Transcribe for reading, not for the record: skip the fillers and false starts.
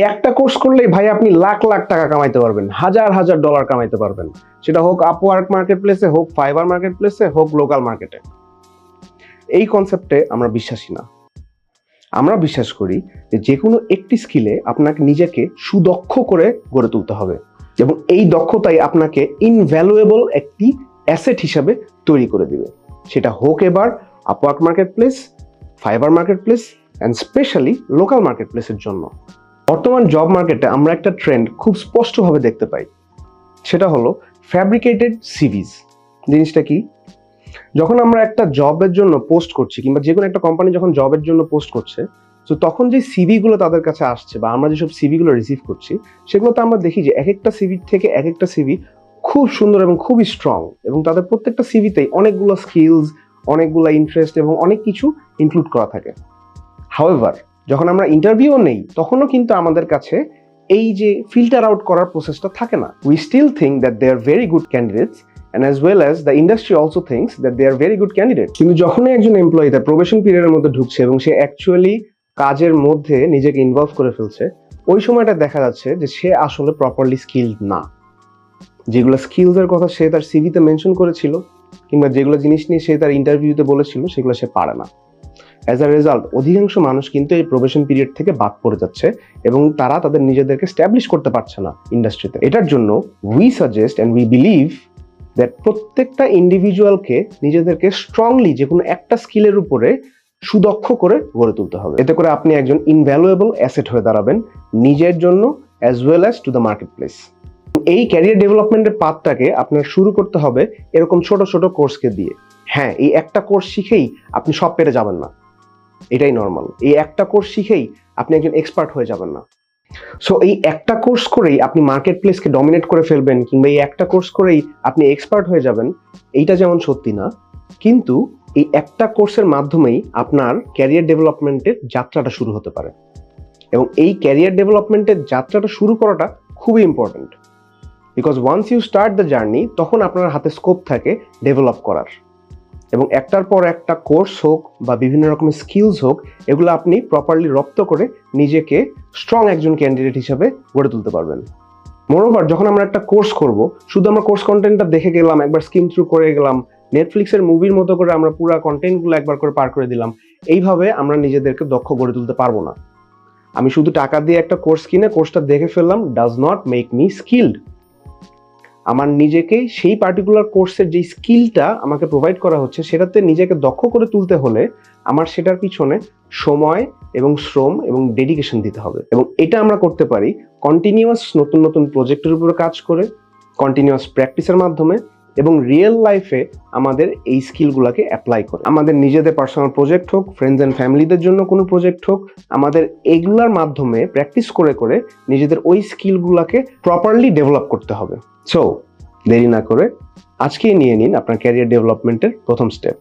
একটা কোর্স করলেই ভাই আপনি লাখ লাখ টাকা কামাইতে পারবেন, হাজার হাজার ডলার কামাইতে পারবেন, সেটা হোক আপওয়ার্ক মার্কেট প্লেসে, হোক ফাইবার মার্কেট প্লেসে, হোক লোকাল মার্কেটে। এই কনসেপ্টে আমরা বিশ্বাসী না। আমরা বিশ্বাস করি যে কোনো একটি স্কিলে আপনাকে নিজেকে সুদক্ষ করে গড়ে তুলতে হবে, এবং এই দক্ষতাই আপনাকে ইনভ্যালুয়েবল একটি অ্যাসেট হিসাবে তৈরি করে দিবে। সেটা হোক এবার Upwork market place, fibre market place and specially local market প্লেসের জন্য। বর্তমান জব মার্কেটে আমরা একটা ট্রেন্ড খুব স্পষ্টভাবে দেখতে পাই, সেটা হলো ফ্যাব্রিকেটেড সিভিজ। জিনিসটা কি? যখন আমরা একটা জবের জন্য পোস্ট করছি, কিংবা যে কোনো একটা কোম্পানি যখন জবের জন্য পোস্ট করছে, তো তখন যে সিভিগুলো তাদের কাছে আসছে বা আমরা যেসব সিভিগুলো রিসিভ করছি, সেগুলোতে আমরা দেখি যে এক একটা সিভি থেকে এক একটা সিভি খুব সুন্দর এবং খুবই স্ট্রং, এবং তাদের প্রত্যেকটা সিভিতেই অনেকগুলো স্কিলস, অনেকগুলো ইন্টারেস্ট এবং অনেক কিছু ইনক্লুড করা থাকে। হাউএভার, যখন আমরা ইন্টারভিউ নেই, তখনও কিন্তু আমাদের কাছে এই যে ফিল্টার আউট করার প্রসেসটা থাকে না। We still think that they are very good candidates, and as well as the industry also thinks that they are very good candidates. কিন্তু যখনই একজন এমপ্লয়ি তার প্রবেশন পিরিয়ডের মধ্যে ঢুকছে এবং সে অ্যাকচুয়ালি কাজের মধ্যে নিজেকে ইনভলভ করে ফেলছে, ওই সময়টা দেখা যাচ্ছে যে সে আসলে প্রপারলি স্কিলড না। যেগুলো স্কিলসের কথা সে তার সিভিতে মেনশন করেছিল, কিংবা যেগুলো জিনিস নিয়ে সে তার ইন্টারভিউতে বলেছিল, সেগুলো সে পারে না। অ্যাজ আ রেজাল্ট অধিকাংশ মানুষ কিন্তু এই প্রবেশন পিরিয়ড থেকে বাদ পড়ে যাচ্ছে, এবং তারা তাদের নিজেদেরকে স্ট্যাবলিশ করতে পারছে না ইন্ডাস্ট্রিতে। এটার জন্য we suggest and we believe that প্রত্যেকটা ইন্ডিভিজুয়ালকে নিজেদেরকে স্ট্রংলি যে কোনো একটা স্কিলের উপরে সুদক্ষ করে গড়ে তুলতে হবে। এতে করে আপনি একজন ইনভ্যালুয়েবল অ্যাসেট হয়ে দাঁড়াবেন নিজের জন্য as well as to the market place. এই ক্যারিয়ার ডেভেলপমেন্টের পাথটাকে আপনার শুরু করতে হবে এরকম ছোট ছোট কোর্সকে দিয়ে। হ্যাঁ, এই একটা কোর্স শিখেই আপনি সব পেরে যাবেন না, এটাই নর্মাল। এই একটা কোর্স শিখেই আপনি একজন এক্সপার্ট হয়ে যাবেন না। সো এই একটা কোর্স করেই আপনি মার্কেট প্লেসকে ডমিনেট করে ফেলবেন, কিংবা এই একটা কোর্স করেই আপনি এক্সপার্ট হয়ে যাবেন, এইটা যেমন সত্যি না। কিন্তু এই একটা কোর্সের মাধ্যমেই আপনার ক্যারিয়ার ডেভেলপমেন্টের যাত্রাটা শুরু হতে পারে, এবং এই ক্যারিয়ার ডেভেলপমেন্টের যাত্রাটা শুরু করাটা খুবই important. Because once you start the journey, তখন আপনার হাতে স্কোপ থাকে ডেভেলপ করার, এবং একটার পর একটা কোর্স হোক বা বিভিন্ন রকমের স্কিলস হোক, এগুলো আপনি প্রপারলি রপ্ত করে নিজেকে স্ট্রং একজন ক্যান্ডিডেট হিসেবে গড়ে তুলতে পারবেন। মোরওভার, যখন আমরা একটা কোর্স করব, শুধু আমরা কোর্স কন্টেন্টটা দেখে গেলাম, একবার স্কিম থ্রু করে গেলাম, নেটফ্লিক্সের মুভির মতো করে আমরা পুরো কন্টেন্টগুলো একবার করে পার করে দিলাম, এইভাবে আমরা নিজেদেরকে দক্ষ গড়ে তুলতে পারবো না। আমি শুধু টাকা দিয়ে একটা কোর্স কিনে কোর্সটা দেখে ফেললাম does not make me skilled. আমার নিজেকে সেই পার্টিকুলার কোর্সের যে স্কিলটা আমাকে প্রোভাইড করা হচ্ছে, সেটাতে নিজেকে দক্ষ করে তুলতে হলে আমার সেটার পিছনে সময় এবং শ্রম এবং ডেডিকেশন দিতে হবে। এবং এটা আমরা করতে পারি কন্টিনিউয়াস নতুন নতুন প্রজেক্টের উপরে কাজ করে, কন্টিনিউয়াস প্র্যাকটিসের মাধ্যমে, এবং রিয়েল লাইফে আমাদের এই স্কিলগুলোকে অ্যাপ্লাই করে। আমাদের নিজেদের পার্সোনাল প্রজেক্ট হোক, ফ্রেন্ডস অ্যান্ড ফ্যামিলিদের জন্য কোনো প্রজেক্ট হোক, আমাদের এগুলার মাধ্যমে প্র্যাকটিস করে করে নিজেদের ওই স্কিলগুলোকে প্রপারলি ডেভেলপ করতে হবে। সো দেরি না করে আজকেই নিয়ে নিন আপনার ক্যারিয়ার ডেভেলপমেন্টের প্রথম স্টেপ।